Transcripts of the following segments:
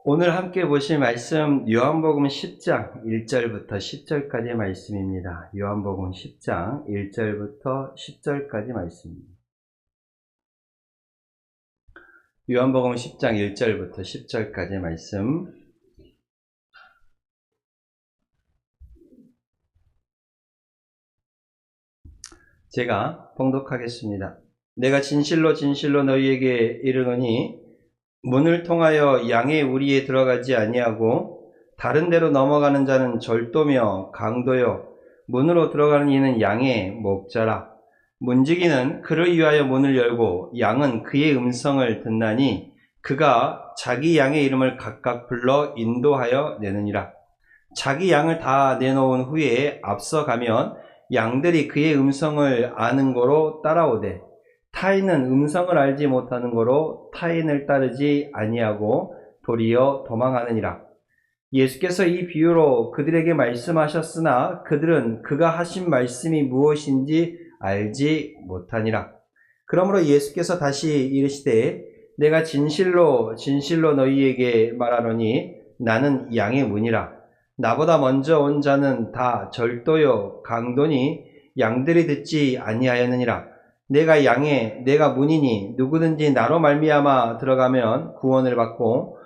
오늘 함께 보실 말씀 요한복음 10장 1절부터 10절까지의 말씀입니다. 요한복음 10장 1절부터 10절까지 말씀입니다. 요한복음 10장 1절부터 10절까지의 말씀. 제가 봉독하겠습니다. 내가 진실로 진실로 너희에게 이르노니 문을 통하여 양의 우리에 들어가지 아니하고 다른 데로 넘어가는 자는 절도며 강도요 문으로 들어가는 이는 양의 목자라. 문지기는 그를 위하여 문을 열고 양은 그의 음성을 듣나니 그가 자기 양의 이름을 각각 불러 인도하여 내느니라. 자기 양을 다 내놓은 후에 앞서가면 양들이 그의 음성을 아는 거로 따라오되 타인은 음성을 알지 못하는 거로 타인을 따르지 아니하고 도리어 도망하느니라. 예수께서 이 비유로 그들에게 말씀하셨으나 그들은 그가 하신 말씀이 무엇인지 알지 못하니라. 그러므로 예수께서 다시 이르시되 내가 진실로 진실로 너희에게 말하노니 나는 양의 문이라. 나보다 먼저 온 자는 다 절도요 강도니 양들이 듣지 아니하였느니라. 내가 문이니 누구든지 나로 말미암아 들어가면 구원을 받고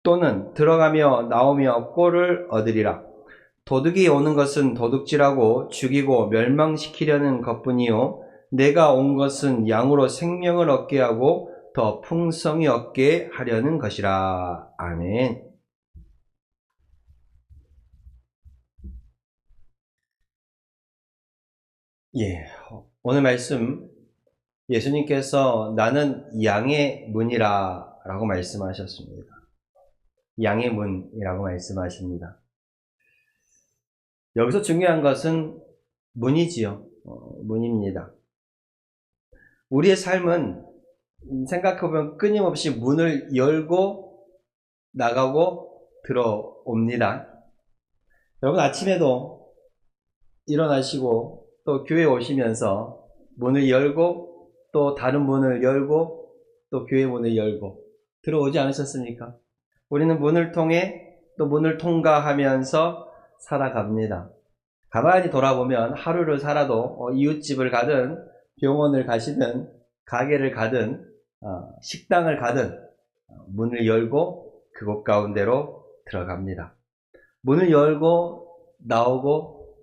또는 들어가며 나오며 꼴을 얻으리라. 도둑이 오는 것은 도둑질하고 죽이고 멸망시키려는 것뿐이요 내가 온 것은 양으로 생명을 얻게 하고 더 풍성히 얻게 하려는 것이라. 아멘. 오늘 말씀 예수님께서 나는 양의 문이라 라고 말씀하셨습니다. 양의 문이라고 말씀하십니다. 여기서 중요한 것은 문이지요. 문입니다. 우리의 삶은 생각해보면 끊임없이 문을 열고 나가고 들어옵니다. 여러분 아침에도 일어나시고 또 교회 오시면서 문을 열고 또 다른 문을 열고 또 교회 문을 열고 들어오지 않으셨습니까? 우리는 문을 통해 또 문을 통과하면서 살아갑니다. 가만히 돌아보면 하루를 살아도 이웃집을 가든 병원을 가시든 가게를 가든 식당을 가든 문을 열고 그곳 가운데로 들어갑니다. 문을 열고 나오고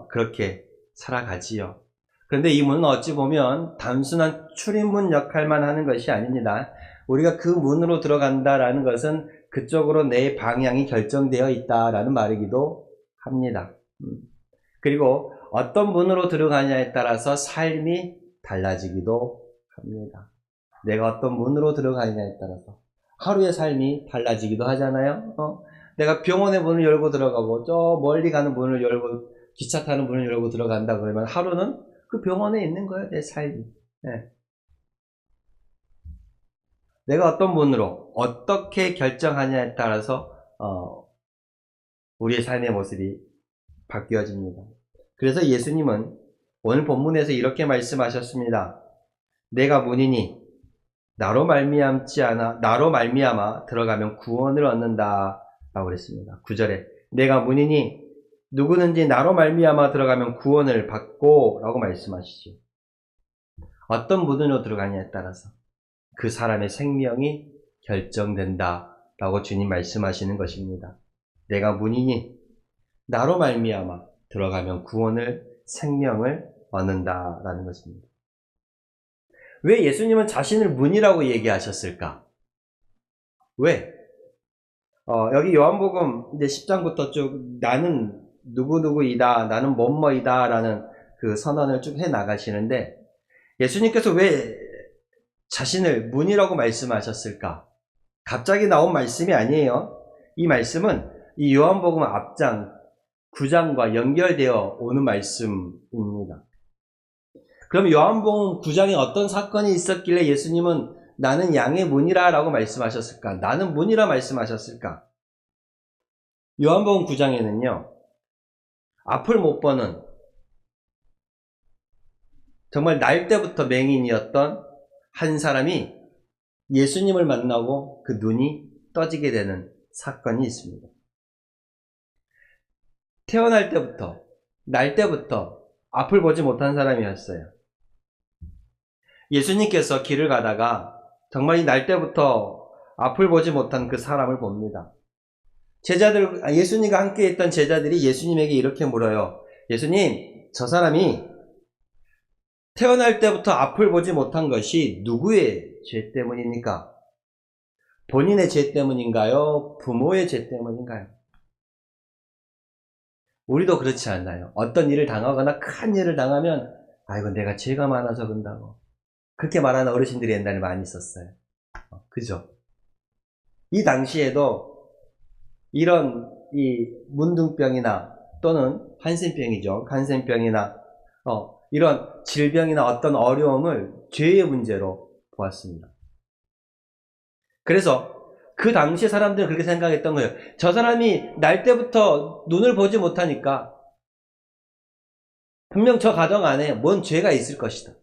그렇게 살아가지요. 그런데 이 문은 어찌 보면 단순한 출입문 역할만 하는 것이 아닙니다. 우리가 그 문으로 들어간다라는 것은 그쪽으로 내 방향이 결정되어 있다라는 말이기도 합니다. 그리고 어떤 문으로 들어가냐에 따라서 삶이 달라지기도 합니다. 내가 어떤 문으로 들어가냐에 따라서 하루의 삶이 달라지기도 하잖아요. 내가 병원의 문을 열고 들어가고 저 멀리 가는 문을 열고 기차 타는 문을 열고 들어간다 그러면 하루는 그 병원에 있는 거예요, 내 삶이. 네. 내가 어떤 문으로 어떻게 결정하냐에 따라서 우리의 삶의 모습이 바뀌어집니다. 그래서 예수님은 오늘 본문에서 이렇게 말씀하셨습니다. 내가 문이니 나로 말미암아 들어가면 구원을 얻는다 라고 그랬습니다. 9절에 내가 문이니 누구든지 나로 말미암아 들어가면 구원을 받고 라고 말씀하시죠. 어떤 문으로 들어가냐에 따라서 그 사람의 생명이 결정된다 라고 주님 말씀하시는 것입니다. 내가 문이니 나로 말미암아 들어가면 구원을 생명을 얻는다 라는 것입니다. 왜 예수님은 자신을 문이라고 얘기하셨을까? 왜? 여기 요한복음 이제 10장부터 쭉 나는 누구누구이다, 나는 뭐뭐이다 라는 그 선언을 쭉 해 나가시는데 예수님께서 왜 자신을 문이라고 말씀하셨을까? 갑자기 나온 말씀이 아니에요. 이 말씀은 이 요한복음 앞장 9장과 연결되어 오는 말씀입니다. 그럼 요한복음 9장에 어떤 사건이 있었길래 예수님은 나는 양의 문이라 라고 말씀하셨을까? 나는 문이라 말씀하셨을까? 요한복음 9장에는요. 앞을 못 보는 정말 날 때부터 맹인이었던 한 사람이 예수님을 만나고 그 눈이 떠지게 되는 사건이 있습니다. 태어날 때부터, 날 때부터 앞을 보지 못한 사람이었어요. 예수님께서 길을 가다가 정말 이 날 때부터 앞을 보지 못한 그 사람을 봅니다. 예수님과 함께 있던 제자들이 예수님에게 이렇게 물어요. 예수님, 저 사람이 태어날 때부터 앞을 보지 못한 것이 누구의 죄 때문입니까? 본인의 죄 때문인가요? 부모의 죄 때문인가요? 우리도 그렇지 않나요? 어떤 일을 당하거나 큰 일을 당하면 아이고 내가 죄가 많아서 그런다고 그렇게 말하는 어르신들이 옛날에 많이 있었어요. 그죠? 이 당시에도 이런 이 문둥병이나 또는 한센병이죠. 간센병이나 이런 질병이나 어떤 어려움을 죄의 문제로 보았습니다. 그래서 그 당시에 사람들은 그렇게 생각했던 거예요. 저 사람이 날 때부터 눈을 보지 못하니까 분명 저 가정 안에 뭔 죄가 있을 것이다.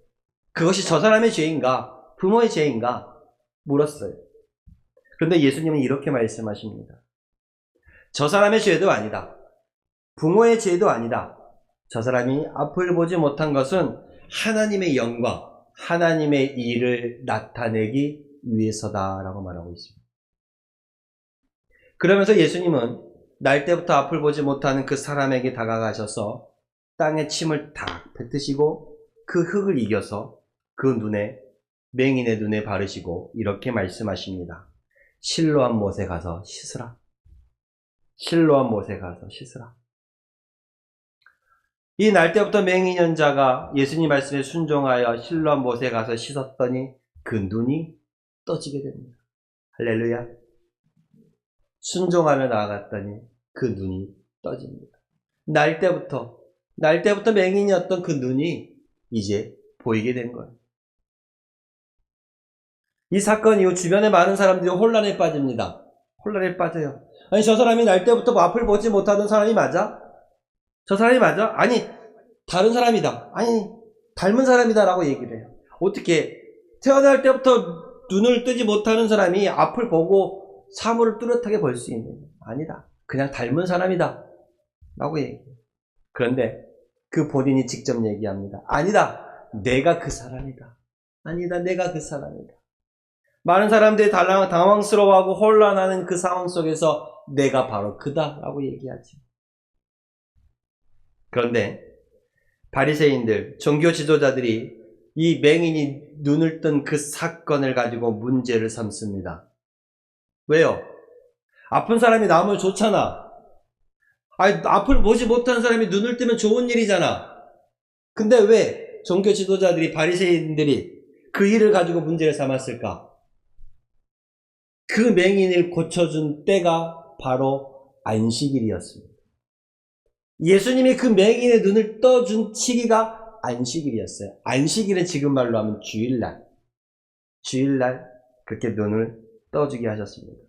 그것이 저 사람의 죄인가? 부모의 죄인가? 물었어요. 그런데 예수님은 이렇게 말씀하십니다. 저 사람의 죄도 아니다. 부모의 죄도 아니다. 저 사람이 앞을 보지 못한 것은 하나님의 영광, 하나님의 일을 나타내기 위해서다라고 말하고 있습니다. 그러면서 예수님은 날 때부터 앞을 보지 못하는 그 사람에게 다가가셔서 땅에 침을 탁 뱉으시고 그 흙을 이겨서 그 눈에, 맹인의 눈에 바르시고 이렇게 말씀하십니다. 실로암 못에 가서 씻으라. 실로암 못에 가서 씻으라. 이 날 때부터 맹인한 자가 예수님 말씀에 순종하여 실로암 못에 가서 씻었더니 그 눈이 떠지게 됩니다. 할렐루야. 순종하며 나아갔더니 그 눈이 떠집니다. 날 때부터 맹인이었던 그 눈이 이제 보이게 된 거예요. 이 사건 이후 주변에 많은 사람들이 혼란에 빠집니다. 혼란에 빠져요. 아니 저 사람이 날 때부터 앞을 보지 못하던 사람이 맞아? 저 사람이 맞아? 아니 다른 사람이다. 아니 닮은 사람이다 라고 얘기를 해요. 어떻게 태어날 때부터 눈을 뜨지 못하는 사람이 앞을 보고 사물을 뚜렷하게 볼 수 있는? 아니다. 그냥 닮은 사람이다 라고 얘기해요. 그런데 그 본인이 직접 얘기합니다. 아니다. 내가 그 사람이다. 아니다. 내가 그 사람이다. 많은 사람들이 당황스러워하고 혼란하는 그 상황 속에서 내가 바로 그다 라고 얘기하지. 그런데 바리새인들, 종교 지도자들이 이 맹인이 눈을 뜬 그 사건을 가지고 문제를 삼습니다. 왜요? 아픈 사람이 나오면 좋잖아. 아니, 앞을 보지 못한 사람이 눈을 뜨면 좋은 일이잖아. 근데 왜 종교 지도자들이, 바리새인들이 그 일을 가지고 문제를 삼았을까? 그 맹인을 고쳐준 때가 바로 안식일이었습니다. 예수님이 그 맹인의 눈을 떠준 시기가 안식일이었어요. 안식일은 지금 말로 하면 주일날 그렇게 눈을 떠주게 하셨습니다.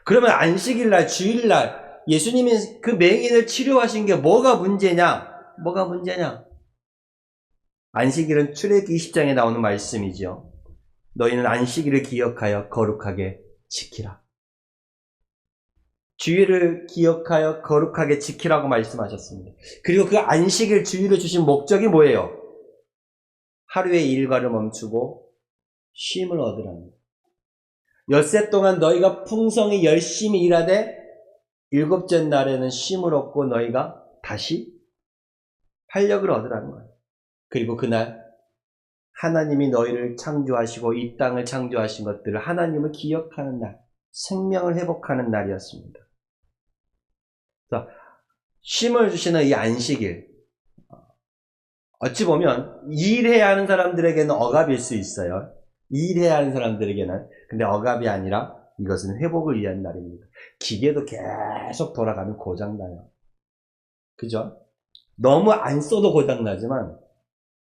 그러면 안식일날, 주일날 예수님이 그 맹인을 치료하신 게 뭐가 문제냐? 안식일은 출애굽기 20장에 나오는 말씀이죠. 너희는 안식일을 기억하여 거룩하게 지키라. 주일을 기억하여 거룩하게 지키라고 말씀하셨습니다. 그리고 그 안식일 주일을 주신 목적이 뭐예요? 하루의 일과를 멈추고 쉼을 얻으랍니다. 엿새 동안 너희가 풍성히 열심히 일하되 일곱째 날에는 쉼을 얻고 너희가 다시 활력을 얻으라는 거예요. 그리고 그날 하나님이 너희를 창조하시고 이 땅을 창조하신 것들을 하나님을 기억하는 날, 생명을 회복하는 날이었습니다. 쉼을 주시는 이 안식일, 어찌 보면 일해야 하는 사람들에게는 억압일 수 있어요. 일해야 하는 사람들에게는. 근데 억압이 아니라 이것은 회복을 위한 날입니다. 기계도 계속 돌아가면 고장나요. 그죠? 너무 안 써도 고장나지만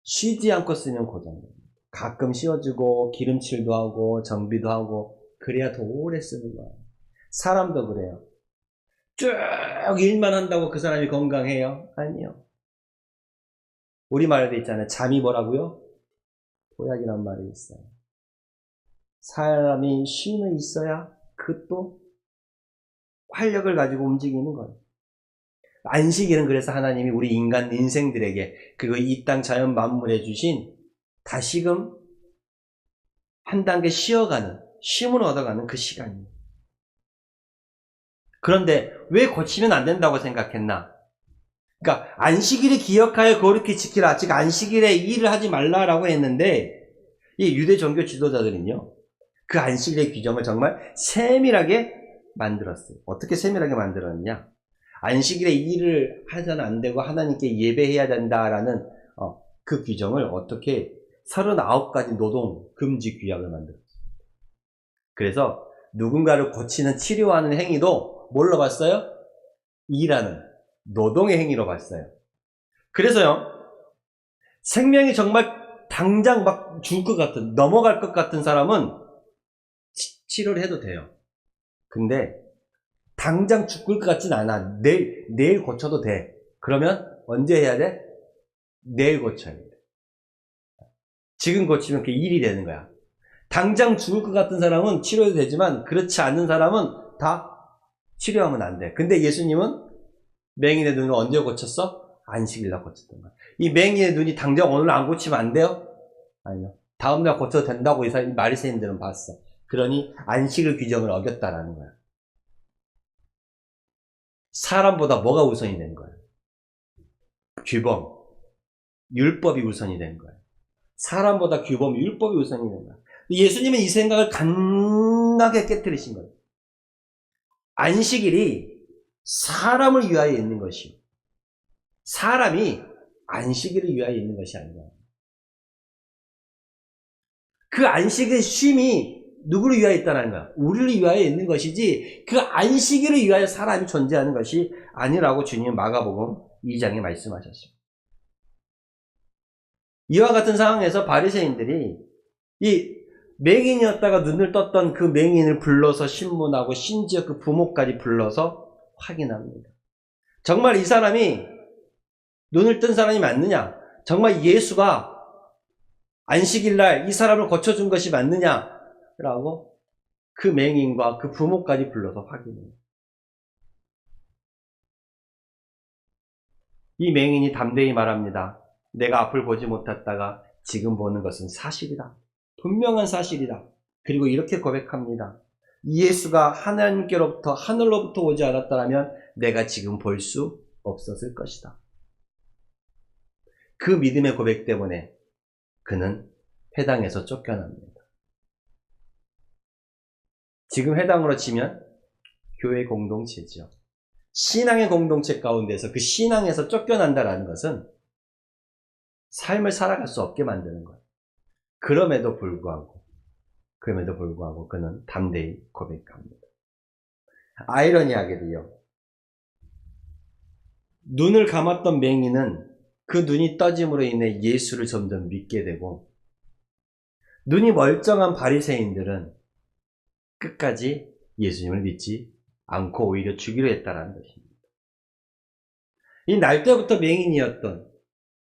쉬지 않고 쓰면 고장나요. 가끔 씌워주고 기름칠도 하고 정비도 하고 그래야 더 오래 쓰는 거예요. 사람도 그래요. 쭉 일만 한다고 그 사람이 건강해요? 아니요. 우리말에도 있잖아요. 잠이 뭐라고요? 보약이란 말이 있어요. 사람이 쉼이 있어야 그 또 활력을 가지고 움직이는 거예요. 안식일은 그래서 하나님이 우리 인간 인생들에게 그리고 이 땅 자연 만물에 주신 다시금 한 단계 쉬어가는, 쉼을 얻어가는 그 시간입니다. 그런데 왜 고치면 안 된다고 생각했나? 그러니까 안식일을 기억하여 거룩히 지키라. 즉 안식일에 일을 하지 말라라고 했는데 이 유대 종교 지도자들은요. 그 안식일의 규정을 정말 세밀하게 만들었어요. 어떻게 세밀하게 만들었느냐? 안식일에 일을 하서는 안 되고 하나님께 예배해야 된다라는 그 규정을 어떻게 39가지 노동 금지 규약을 만들었어요. 그래서 누군가를 고치는 치료하는 행위도 뭘로 봤어요? 일하는 노동의 행위로 봤어요. 그래서요, 생명이 정말 당장 막 죽을 것 같은, 넘어갈 것 같은 사람은 치료를 해도 돼요. 근데 당장 죽을 것 같진 않아. 내일 고쳐도 돼. 그러면 언제 해야 돼? 내일 고쳐야 돼. 지금 고치면 그게 일이 되는 거야. 당장 죽을 것 같은 사람은 치료해도 되지만 그렇지 않은 사람은 다 치료하면 안 돼. 근데 예수님은 맹인의 눈을 언제 고쳤어? 안식일날 고쳤던 거야. 이 맹인의 눈이 당장 오늘 안 고치면 안 돼요? 아니요. 다음날 고쳐도 된다고 이 바리새인들은 봤어. 그러니 안식일 규정을 어겼다라는 거야. 사람보다 뭐가 우선이 되는 거야? 규범, 율법이 우선이 되는 거야. 사람보다 규범, 율법이 우선이 되는 거야. 예수님은 이 생각을 강하게 깨뜨리신 거예요. 안식일이 사람을 위하여 있는 것이요. 사람이 안식일을 위하여 있는 것이 아니라. 그 안식의 쉼이 누구를 위하여 있다는 거야? 우리를 위하여 있는 것이지 그 안식일을 위하여 사람이 존재하는 것이 아니라고 주님은 마가복음 2장에 말씀하셨습니다. 이와 같은 상황에서 바리새인들이 이 맹인이었다가 눈을 떴던 그 맹인을 불러서 신문하고 심지어 그 부모까지 불러서 확인합니다. 정말 이 사람이 눈을 뜬 사람이 맞느냐? 정말 예수가 안식일날 이 사람을 고쳐준 것이 맞느냐? 라고 그 맹인과 그 부모까지 불러서 확인해요. 이 맹인이 담대히 말합니다. 내가 앞을 보지 못했다가 지금 보는 것은 사실이다. 분명한 사실이다. 그리고 이렇게 고백합니다. 예수가 하나님께로부터 하늘로부터 오지 않았다면 내가 지금 볼 수 없었을 것이다. 그 믿음의 고백 때문에 그는 회당에서 쫓겨납니다. 지금 회당으로 치면 교회 공동체죠. 신앙의 공동체 가운데서 그 신앙에서 쫓겨난다는 것은 삶을 살아갈 수 없게 만드는 거예요. 그럼에도 불구하고 그는 담대히 고백합니다. 아이러니하게도요. 눈을 감았던 맹인은 그 눈이 떠짐으로 인해 예수를 점점 믿게 되고 눈이 멀쩡한 바리새인들은 끝까지 예수님을 믿지 않고 오히려 죽이려 했다는 것입니다. 이 날 때부터 맹인이었던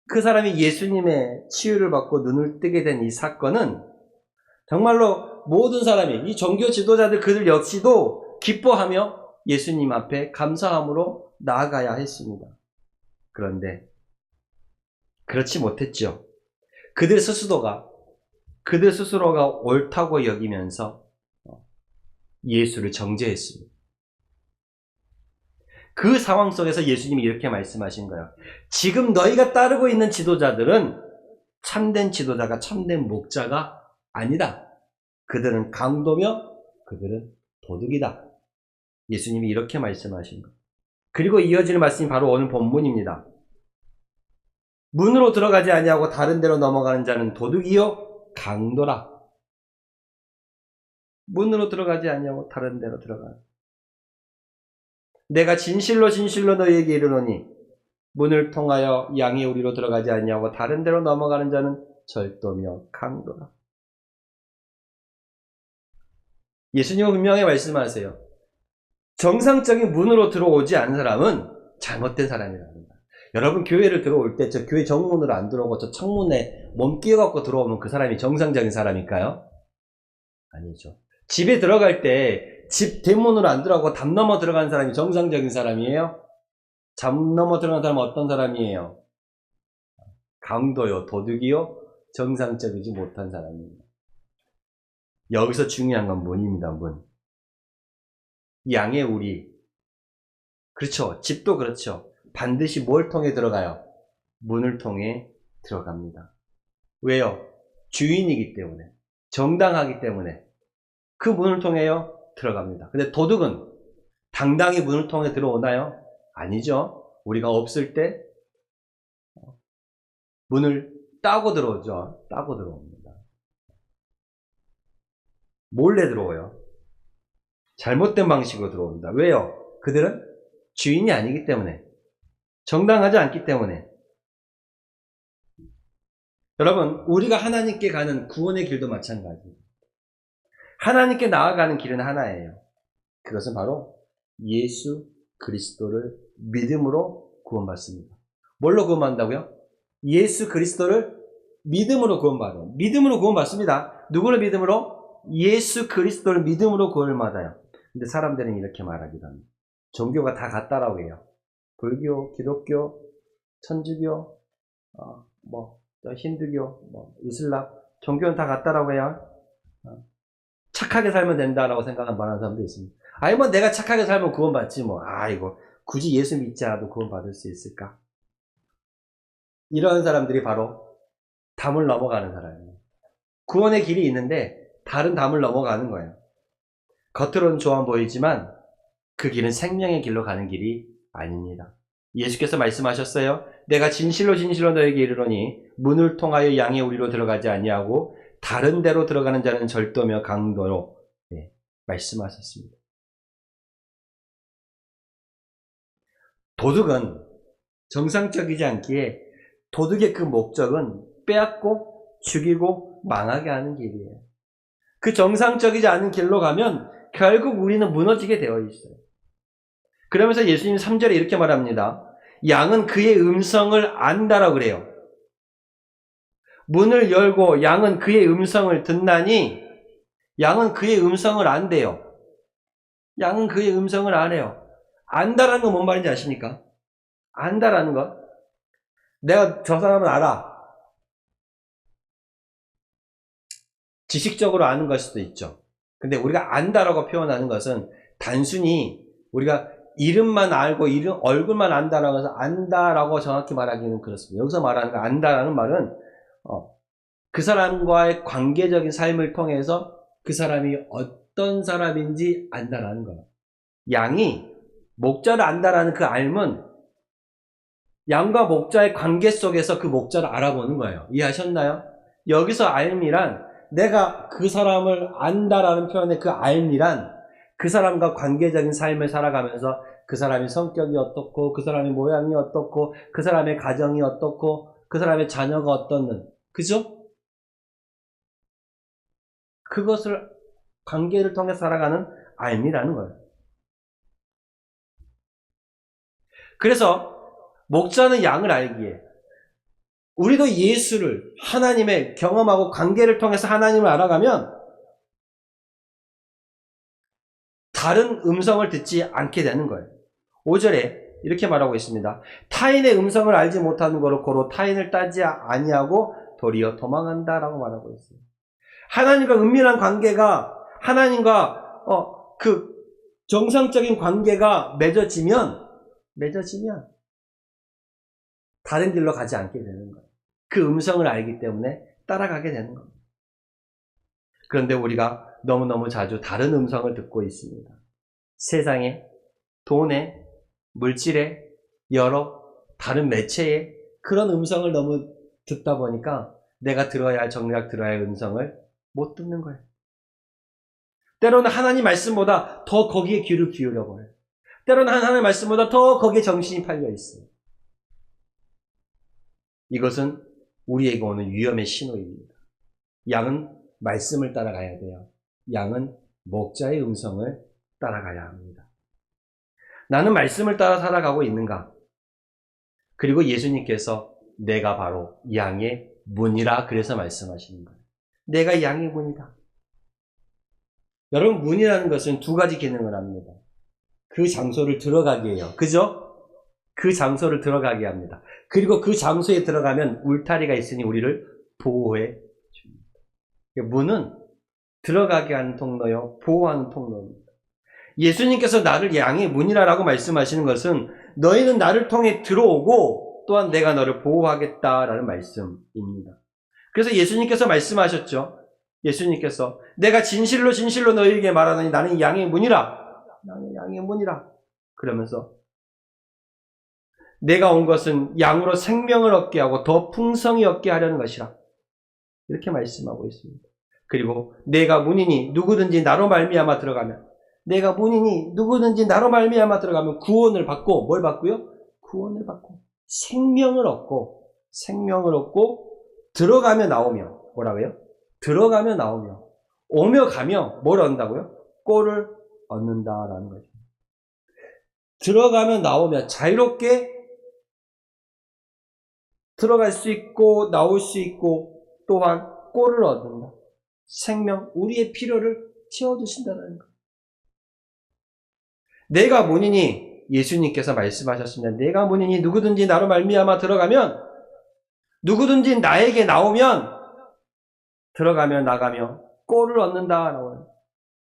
그 사람이 예수님의 치유를 받고 눈을 뜨게 된 이 사건은 정말로 모든 사람이 이 종교 지도자들 그들 역시도 기뻐하며 예수님 앞에 감사함으로 나아가야 했습니다. 그런데 그렇지 못했죠. 그들 스스로가 옳다고 여기면서 예수를 정죄했습니다. 그 상황 속에서 예수님이 이렇게 말씀하신 거예요. 지금 너희가 따르고 있는 지도자들은 참된 지도자가 참된 목자가 아니다. 그들은 강도며 그들은 도둑이다. 예수님이 이렇게 말씀하신 거예요. 그리고 이어지는 말씀이 바로 오늘 본문입니다. 문으로 들어가지 아니하고 다른 데로 넘어가는 자는 도둑이요 강도라. 문으로 들어가지 아니하고 다른 데로 들어가는. 내가 진실로 진실로 너희에게 이르노니 문을 통하여 양의 우리로 들어가지 아니하고 다른 데로 넘어가는 자는 절도며 강도라. 예수님은 분명히 말씀하세요. 정상적인 문으로 들어오지 않은 사람은 잘못된 사람이라는 거예요. 여러분 교회를 들어올 때 저 교회 정문으로 안 들어오고 저 창문에 몸 끼워갖고 들어오면 그 사람이 정상적인 사람일까요? 아니죠. 집에 들어갈 때 집 대문으로 안 들어가고 담 넘어 들어가는 사람이 정상적인 사람이에요? 담 넘어 들어가는 사람은 어떤 사람이에요? 강도요, 도둑이요, 정상적이지 못한 사람입니다. 여기서 중요한 건 문입니다, 문. 양의 우리. 그렇죠. 집도 그렇죠. 반드시 뭘 통해 들어가요? 문을 통해 들어갑니다. 왜요? 주인이기 때문에. 정당하기 때문에. 그 문을 통해요? 들어갑니다. 근데 도둑은 당당히 문을 통해 들어오나요? 아니죠. 우리가 없을 때 문을 따고 들어오죠. 따고 들어옵니다. 몰래 들어오요. 잘못된 방식으로 들어옵니다. 왜요? 그들은 주인이 아니기 때문에. 정당하지 않기 때문에. 여러분, 우리가 하나님께 가는 구원의 길도 마찬가지입니다. 하나님께 나아가는 길은 하나예요. 그것은 바로 예수 그리스도를 믿음으로 구원받습니다. 뭘로 구원받는다고요? 예수 그리스도를 믿음으로 구원받아요. 믿음으로 구원받습니다. 누구를 믿음으로? 예수 그리스도를 믿음으로 구원을 받아요. 근데 사람들은 이렇게 말하기도 합니다. 종교가 다 같다라고 해요. 불교, 기독교, 천주교, 힌두교, 이슬람, 종교는 다 같다라고 해요. 착하게 살면 된다라고 생각하는 많은 사람도 있습니다. 아니, 내가 착하게 살면 구원받지, 이거, 굳이 예수 믿지 않아도 구원받을 수 있을까? 이런 사람들이 바로 담을 넘어가는 사람이에요. 구원의 길이 있는데, 다른 담을 넘어가는 거예요. 겉으로는 좋아 보이지만, 그 길은 생명의 길로 가는 길이 아닙니다. 예수께서 말씀하셨어요. 내가 진실로 진실로 너에게 이르노니, 문을 통하여 양의 우리로 들어가지 아니하고, 다른 데로 들어가는 자는 절도며 강도로 말씀하셨습니다. 도둑은 정상적이지 않기에 도둑의 그 목적은 빼앗고 죽이고 망하게 하는 길이에요. 그 정상적이지 않은 길로 가면 결국 우리는 무너지게 되어 있어요. 그러면서 예수님 3절에 이렇게 말합니다. 양은 그의 음성을 안다라고 그래요. 문을 열고 양은 그의 음성을 듣나니 양은 그의 음성을 안대요. 양은 그의 음성을 안 해요. 안다라는 건 뭔 말인지 아십니까? 안다라는 것. 내가 저 사람을 알아. 지식적으로 아는 걸 수도 있죠. 근데 우리가 안다라고 표현하는 것은 단순히 우리가 이름만 알고 얼굴만 안다라고 해서 안다라고 정확히 말하기는 그렇습니다. 여기서 말하는 거 안다라는 말은 그 사람과의 관계적인 삶을 통해서 그 사람이 어떤 사람인지 안다라는 거예요. 양이 목자를 안다라는 그 알문, 양과 목자의 관계 속에서 그 목자를 알아보는 거예요. 이해하셨나요? 여기서 알미란 내가 그 사람을 안다라는 표현의 그 알미란 그 사람과 관계적인 삶을 살아가면서 그 사람의 성격이 어떻고 그 사람의 모양이 어떻고 그 사람의 가정이 어떻고 그 사람의 자녀가 어떻는 그죠? 그것을 관계를 통해 살아가는 알미라는 거예요. 그래서 목자는 양을 알기에 우리도 예수를 하나님의 경험하고 관계를 통해서 하나님을 알아가면 다른 음성을 듣지 않게 되는 거예요. 5절에 이렇게 말하고 있습니다. 타인의 음성을 알지 못하는 거로 고로 타인을 따지 아니하고 도리어 도망한다라고 말하고 있어요. 하나님과 은밀한 관계가 하나님과 그 정상적인 관계가 맺어지면 다른 길로 가지 않게 되는 거예요. 그 음성을 알기 때문에 따라가게 되는 겁니다. 그런데 우리가 너무너무 자주 다른 음성을 듣고 있습니다. 세상에, 돈에, 물질에, 여러 다른 매체에 그런 음성을 너무 듣다 보니까 내가 들어야 할 정작 들어야 할 음성을 못 듣는 거예요. 때로는 하나님 말씀보다 더 거기에 귀를 기울여 버려요. 때로는 하나님 말씀보다 더 거기에 정신이 팔려 있어요. 이것은 우리에게 오는 위험의 신호입니다. 양은 말씀을 따라가야 돼요. 양은 목자의 음성을 따라가야 합니다. 나는 말씀을 따라 살아가고 있는가? 그리고 예수님께서 내가 바로 양의 문이라 그래서 말씀하시는 거예요. 내가 양의 문이다. 여러분, 문이라는 것은 두 가지 기능을 합니다. 그 장소를 들어가게 해요. 그죠? 그 장소를 들어가게 합니다. 그리고 그 장소에 들어가면 울타리가 있으니 우리를 보호해 줍니다. 문은 들어가게 하는 통로요, 보호하는 통로입니다. 예수님께서 나를 양의 문이라고 말씀하시는 것은 너희는 나를 통해 들어오고 또한 내가 너를 보호하겠다라는 말씀입니다. 그래서 예수님께서 말씀하셨죠. 예수님께서 내가 진실로 진실로 너희에게 말하노니 나는 양의 문이라. 나는 양의 문이라. 그러면서 내가 온 것은 양으로 생명을 얻게 하고 더 풍성히 얻게 하려는 것이라. 이렇게 말씀하고 있습니다. 그리고 내가 문이니 누구든지 나로 말미암아 들어가면, 내가 문이니 누구든지 나로 말미암아 들어가면 구원을 받고, 뭘 받고요? 구원을 받고 생명을 얻고 들어가며 나오며, 뭐라고요? 들어가며 나오며 오며 가며 뭘 얻는다고요? 꼴을 얻는다라는 거죠. 들어가며 나오며 자유롭게 들어갈 수 있고 나올 수 있고 또한 꼴을 얻는다. 생명, 우리의 필요를 채워주신다는 것. 내가 문이니, 예수님께서 말씀하셨습니다. 내가 문이니 누구든지 나로 말미암아 들어가면, 누구든지 나에게 나오면 들어가며 나가며 꼴을 얻는다.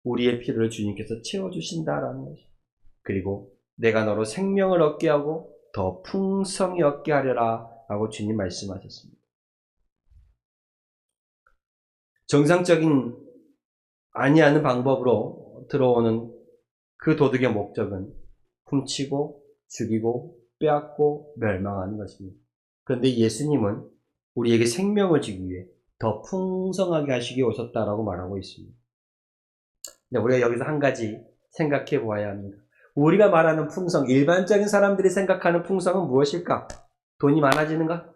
우리의 필요를 주님께서 채워주신다라는 것이죠. 그리고 내가 너로 생명을 얻게 하고 더 풍성히 얻게 하려라 라고 주님 말씀하셨습니다. 정상적인 아니하는 방법으로 들어오는 그 도둑의 목적은 훔치고 죽이고 빼앗고 멸망하는 것입니다. 그런데 예수님은 우리에게 생명을 주기 위해 더 풍성하게 하시기 위해 오셨다라고 말하고 있습니다. 근데 우리가 여기서 한 가지 생각해 보아야 합니다. 우리가 말하는 풍성, 일반적인 사람들이 생각하는 풍성은 무엇일까? 돈이 많아지는가?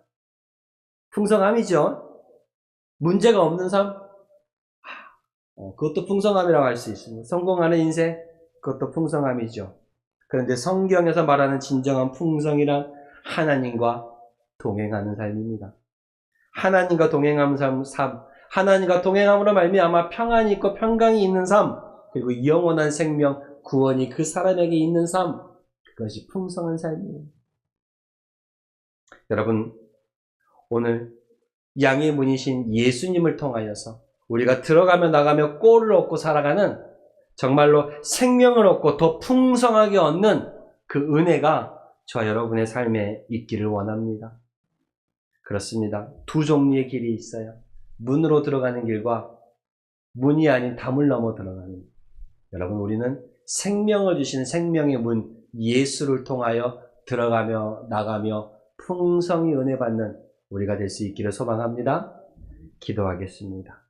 풍성함이죠. 문제가 없는 삶? 그것도 풍성함이라고 할 수 있습니다. 성공하는 인생? 그것도 풍성함이죠. 그런데 성경에서 말하는 진정한 풍성이란 하나님과 동행하는 삶입니다. 하나님과 동행하는 삶, 하나님과 동행함으로 말미암아 평안이 있고 평강이 있는 삶, 그리고 영원한 생명, 구원이 그 사람에게 있는 삶, 그것이 풍성한 삶이에요. 여러분, 오늘 양의 문이신 예수님을 통하여서 우리가 들어가며 나가며 꼴을 얻고 살아가는, 정말로 생명을 얻고 더 풍성하게 얻는 그 은혜가 저와 여러분의 삶에 있기를 원합니다. 그렇습니다. 두 종류의 길이 있어요. 문으로 들어가는 길과 문이 아닌 담을 넘어 들어가는 길. 여러분, 우리는 생명을 주시는 생명의 문 예수를 통하여 들어가며 나가며 풍성히 은혜 받는 우리가 될 수 있기를 소망합니다. 기도하겠습니다.